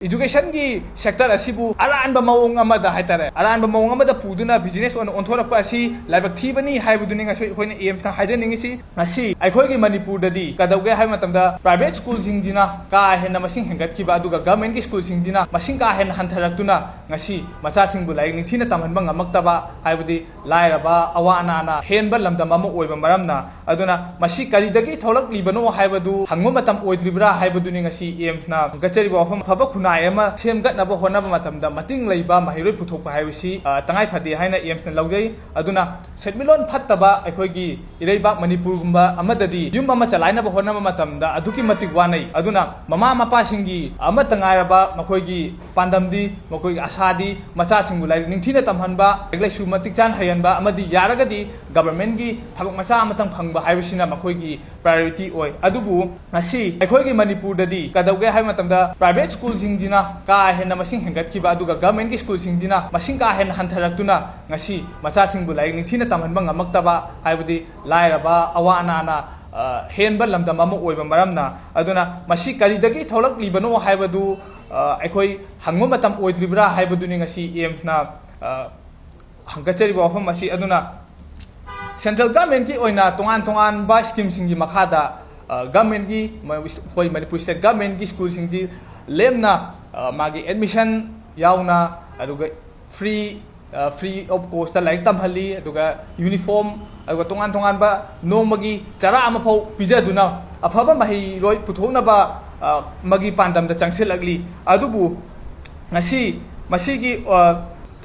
Education की sector asibu aranba mawong amada haitare aranba mawong amada puduna business on onthorappa asi laibak thibani haibuduni ngasoi khoina aim ta haideningi si asi aikhoi gi manipur dadi kadauge hai matamda private school jingjina ka hena masing hengat ki ba aduga government ki school jingjina masing ka hen hantharaktuna ngasi macha singbu laik ni thina tamhanba ngamaktaba haibudi lairaba awana na henba lamdam ama oiba maramna aduna masi karidagi tholak libano haibadu hangmo matam oidribra haibuduni ngasi aim na gachari ba hom phaba khuna Nama semgat nabo hona matamda mating leiba mahiroi puthokpa haibisi tangai phadi haina aims na laujai aduna setmilon phattaba aikhoigi ireibak manipur gumba amadadi yum ama chalaina ba hona matamda aduki matik wanai aduna mama mapa singi ama tangairaba makhoigi pandamdi makhoigi asadi macha singbu lai ningthina tamhanba reglaisu matik chan hayanba amadi yaragadi government gi thabak macha amatang phangba haibisina makhoigi priority oi adubu ngasi aikhoigi manipur dadi kadauge hai matamda private school jingjina ka hena masing hengat ki ba aduga government ki school jingjina masing ka hen hantharaktuna ngasi macha singbu lai ningthina tamhanba ngamaktaba haibudi lairaba awana na henba lamdam ama oiba maramna aduna masi karidagi tholak libano haibadu aikoi hangmo matam oidribra haibaduni ngasi aims na hangachari ba hom masi aduna central government ki oina tongan ba scheme singi makhada government ki hoi manipur state government ki school singji lemna magi admission yauna aduga free of cost ta like tamhali aduga uniform aduga tongan ba nomagi chara ama phau pijaduna afaba mahi roi puthona ba magi pandam da changsilagli adubu ngasi masigi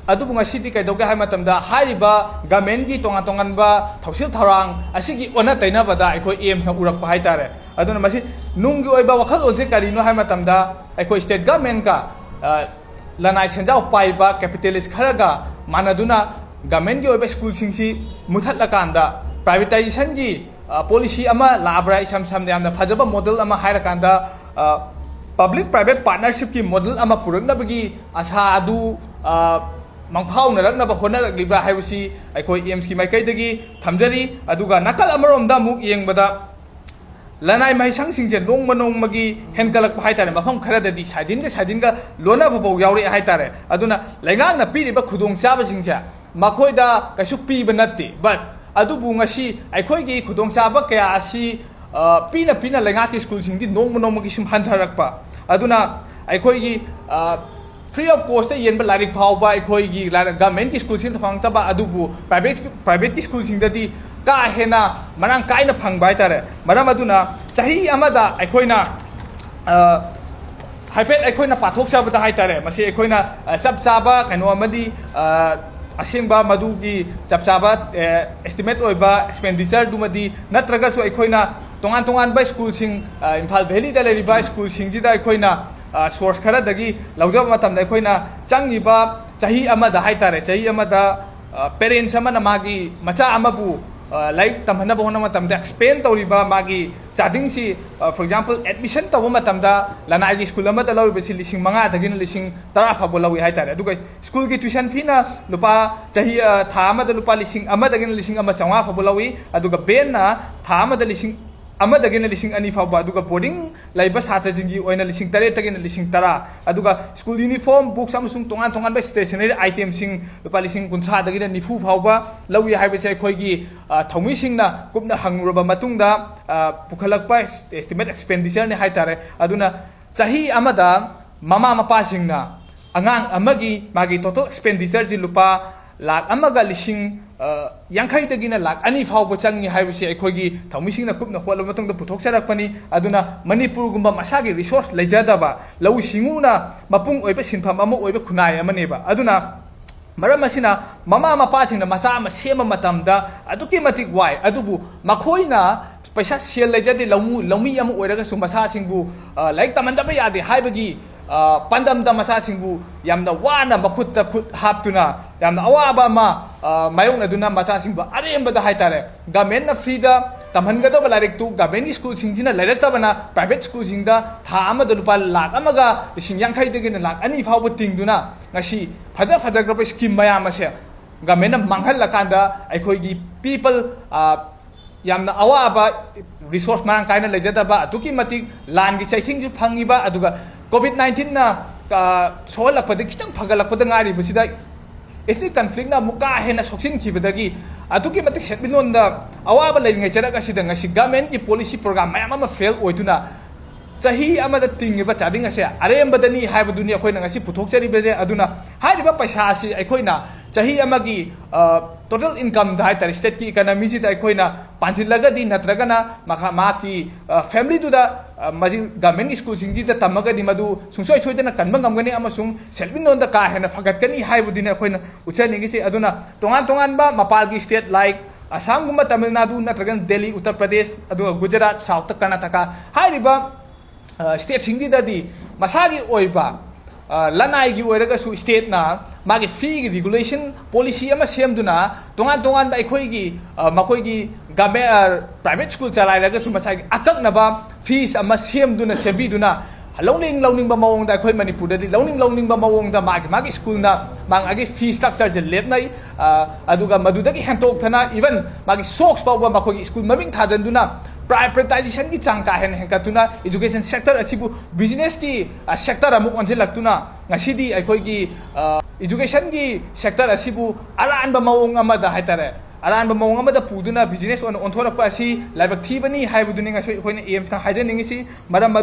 adubu ngasi di kaidoga hai matamda hariba government gi tongan ba thausil tharang asigi ona taina bada aikoi aim na urak pa haitare aduna masi nunggi oiba wakhal oje karino hai matamda aikoi state government ka lanai senjau paiba capitalist kharaga manaduna government gi oiba school singsi muthat lakanda privatization gi policy ama labra isam samne amna phajaba model ama haira kanda public private partnership ki model ama purakna bagi asa adu mangphau narakna ba hona libra haibisi aikoi aims ki maikaidagi thamjari aduga nakal amarom da muk yengbada lanai mahisang singje nong magi henkalak haitare mafam kharadadi sadinga lona babo yauri haitare aduna lengang na piri ba khudong chaba singja makoida kaisuk pi banatti but adubu ngasi aikoi gi khudong chaba kaya asi pina lenga ki school singdi nong magi sum hantharakpa aduna aikoi gi free of cost yen ba larik phawba aikoi gi government ki school sing phangtaba adubu private ki school sing dadi ka hena marang kaina phangba haitare maram aduna sahi amada aikoina haipet aikoina pathok sabada haitare masi aikoina sab saba kaino amadi asingba madugi chapchaba estimate oiba expenditure dumadi natraga su aikoina tongan ba school sing Imphal Valley da leriba school sing jida aikoina source khara dagi laujaba matamda aikoina changiba chahi amada haitare chahi amada parents amana magi macha amabu like tamhana bahona matamda expand tawriba magi charging si for example admission tawu matamda lanai gi school amada lawi besi lising manga dagin lising tara phabo lawi haitare aduga school gi tuition fee na lupa chahi tha amada lupa lising amada dagin lising ama changa phabo lawi aduga ben na tha amada lising amadagina lising ani fawba aduga boarding laiba sata jingi oina lising tare tagina lising tara aduga school uniform books amusung tongan ba stationery item sing lupa lising kunthra dagina nifu fawba lawi haiba chai khoigi thomi singna kupna hanguraba matungda pukhalakpa estimate expenditure ne haitare aduna chahi amada mama mapa singna angang amagi magi total expenditure ji lupa lakh amaga lising yankai dagina lakh ani fawba changi haibisi aikhoigi thaumisingna kupna hwala matungda puthok sarakpani aduna manipur gumba masagi resource leijadaba lawi singuna mapung oiba sinpham ama oiba khunai amaneba aduna maram asina mama mapa chingna macha ama sema matamda aduki matik wai adubu makhoina paisa sel leijadi lawmi ama oiraga su masa singbu like tamandaba yade haibagi pandamda macha singbu yamna wana makhutta khut haptuna yamna awaba ma mayong aduna macha singbu arembada haitare government na free da tamhangada balarik tu government school singjina lairata bana private school singda tha ama da lupa lakh amaga lising yankhai degina lakh ani phawba tingduna ngasi faja grapa scheme mayam ase government na manghal lakanda aikoi gi people yamna awaba resource marang kaina lejada ba atuki matik lan gi chaiting ju phangiba aduga COVID-19 na सोहलपद खितंग फगलपद ngaरिबसिदा ethnic conflict na muka hena soksin khibadagi atuki matik setminonda awaba leingai charaga sida ngasi government ki policy program mayam ama fail oiduna sahi amada tingiba chading ase arembadani haibaduni akoina ngasi puthokchari bede aduna haiba paisa asi akoina sahi amagi total income da hai state ki economy si da akoina panjilaga di natragana maki family tu da maji government school singji da tamaga di madu sungsoi choidana kanba ngamgani amasung selminonda ka hena fagatgani haibudini akoina uchani ngisi aduna tongan ba mapal gi state like Assam gumba Tamil Nadu natragan Delhi Uttar Pradesh adu Gujarat South Karnataka haiba state singdi dadi masagi oiba lanai gi oiraga su state na magi fee regulation policy ama semduna tongan ba ekhoi gi makoi gi government private school chalai raga su masagi akak na ba fees ama semduna sebiduna launing ba mawong da ekhoi manipur da launing ba mawong da magi school na mang agi fee structure je lep nai aduga maduda gi hantok thana even magi socks ba makoi school maming thajanduna privatization ki chang ka hen henkatuna education sector asibu business ki sector amuk onje laktuna ngasidi akhoi gi education ki sector asibu aran ba mawong amada haitare aran ba mawong amada puduna business on onthora pa asi laibak thibani haibuduni ngasoi akhoi na aim ta haide ningisi maram